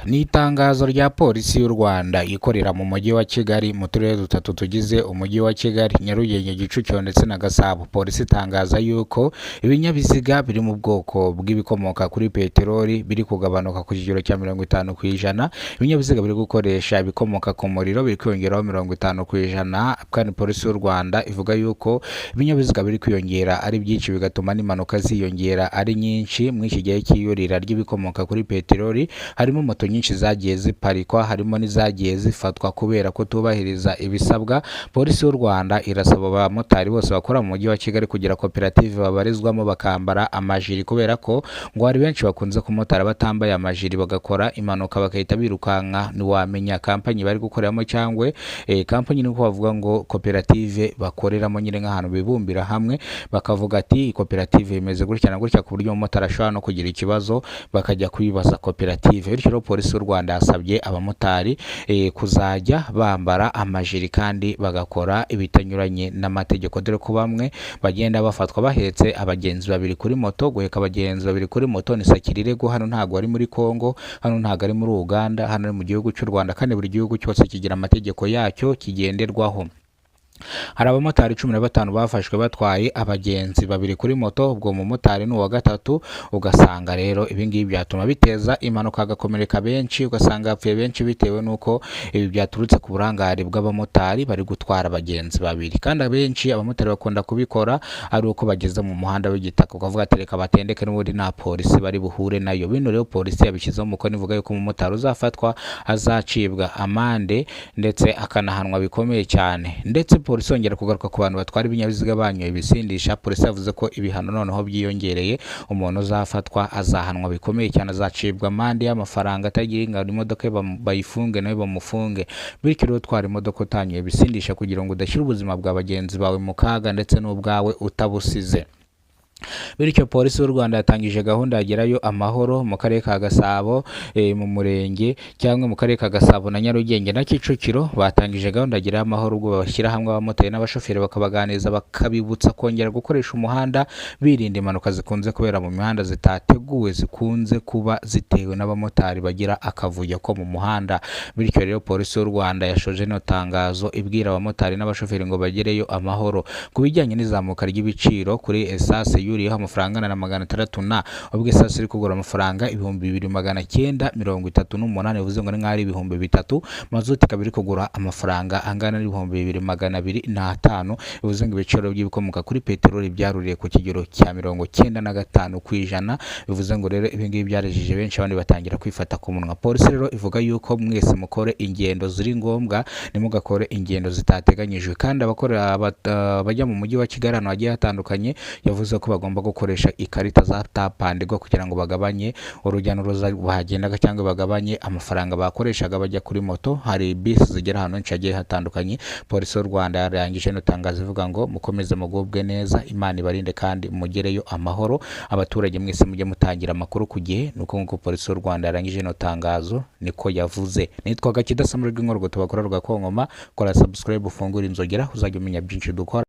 Ni itangazo rya polisi y'u Rwanda ikorera mu mujyi wa Kigali mu turere dutatu tugize umujyi wa Kigali, Nyarugenge, Kicukiro ndetse na Gasabo. Polisi itangaza yuko ibinyabiziga biri mu bwoko bw'ibikomoka kuri peteroli biri kugabanuka ku kigero cya 50%. Ibinyabiziga biri gukoresha ibikomoka ku muriro biri kwiyongeraho 50%, kandi polisi y'u Rwanda ivuga yuko ibinyabiziga biri kwiyongera ari byinshi bigatuma n'impanuka ziyongera ari nyinshi. Muri iki gihe cy'iyurira ry'ibikomoka kuri peteroli harimo moto nyinshi zagiye ziparikwa, harimo n'izagiye zifatwa kubera ko tubahiriza ibisabwa. Polisi y'u Rwanda irasaba abamotari bose bakora mu mujyi wa Kigali kugira koperative babarizwamo bakambara amajiri, kubera ko ngo hari benshi bakunze kumotara batambaye amajiri bagakora impanuka bakahita birukanka. Ntiwamenya kampani bari gukoreramo cyangwa kampani niko bavuga ngo koperative bakoreramo, nyine nk'ahantu bibumbira hamwe bakavuga ati koperative imeze gutya na gutya, ku buryo umumotari ashobora no kugira ikibazo bakajya kuyibaza koperative. Bityo polisi y'u Rwanda yasabye abamotari kuzajya bambara amajiri kandi bagakora ibitanyuranye n'amategeko, dore ko bamwe bagenda bafatwa bahetse abagenzi babiri kuri moto. Guheka abagenzi babiri kuri moto ni sakirirego. Hano ntago ari muri Kongo, hano ntago ari muri Uganda, hano ari mu gihugu cy'u Rwanda, kandi buri gihugu cyose kigira amategeko yacyo kigenderwaho. Hari abamotari 15 bafashwe batwaye abagenzi babiri kuri moto, ubwo umumotari ni uwa gatatu. Ugasanga rero ibingibi byatuma biteza impanuka, agakomereka benshi, ugasanga yapfuye benshi bitewe nuko ibi byaturutse ku burangare bw'abamotari bari gutwara abagenzi babiri. Kandi abenshi abamotari bakunda kubikora ari uko bageze mu muhanda w'igitaka, ukavuga ati reka batendeke n'ubundi nta polisi bari buhure nayo. Bino rero polisi yabishyizeho umukono ivuga yuko umumotari uzafatwa azacibwa amande ndetse akanahanwa bikomeye cyane. Ndetse polisi yongera kugaruka ku bantu batwara ibinyabiziga banyoye ibisindisha. Polisi yavuze ko ibihano noneho byiyongereye, umuntu uzafatwa azahanwa bikomeye cyane, azacibwa amande y'amafaranga atagira ingano, imodoka bayifunge nayo bamufunge. Bityo rero utwara imodoka utanyoye ibisindisha kugira ngo udashyira ubuzima bwa bagenzi bawe mu kaga ndetse n'ubwawe utabusize. Bityo polisi y'u Rwanda yatangije gahunda yagerayo amahoro mu karere ka Gasabo, mu murenge cyangwa mu karere ka Gasabo na Nyarugenge na Kicukiro. Batangije gahunda yagerayo amahoro ubwo bashyira hamwe abamotari n'abashoferi bakabaganiza, bakabibutsa kongera gukoresha umuhanda birinda impanuka zikunze kubera mu mihanda zitateguwe, zikunze kuba zitewe n'abamotari bagira akavuyo ko mu muhanda. Bityo rero polisi y'u Rwanda yashoje no tangazo ibwira abamotari n'abashoferi ngo bagereyo amahoro. Ku bijyanye n'izamuka ry'ibiciro kuri esase yuriyeho amafaranga na 600, ubwo esase iri kugura amafaranga 2938, bivuze ngo ni nk'ari 3000. Mazuti kabiri kugura amafaranga angana n'2205, bivuze ngo ibiciro by'ibikomoka kuri peteroli byaruriye ku kigero cya 95%. Bivuze ngo rero ibi ngibi byarejije benshi, abandi batangira kwifata ku munwa. Polisi rero ivuga yuko mwese mukore ingendo ziri ngombwa, nimugakore ingendo zitateganyijwe. Kandi abakora bajya mu mujyi wa Kigali ahantu hagiye hatandukanye, yavuze ko bagomba gukoresha ikarita za tapandigo kugira ngo bagabanye urujya n'uruza bahagendaga cyangwa bagabanye amafaranga bakoreshaga bajya kuri moto. Hari bisi zigera ahantu henshi hagiye hatandukanye. Polisi y'u Rwanda yarangije no tangazo ivuga ngo mukomeze mugubwe neza, Imana ibarinde kandi mugereyo amahoro. Abaturage mwese mujye mutangira amakuru ku gihe. Nuko nk'uko polisi y'u Rwanda yarangije no tangazo niko yavuze. Nitwa Gakidasamurwa inkuru tubakorera Rwakonkoma. Kora subscribe ufungura inzogera uzajya umenya byinshi dukora.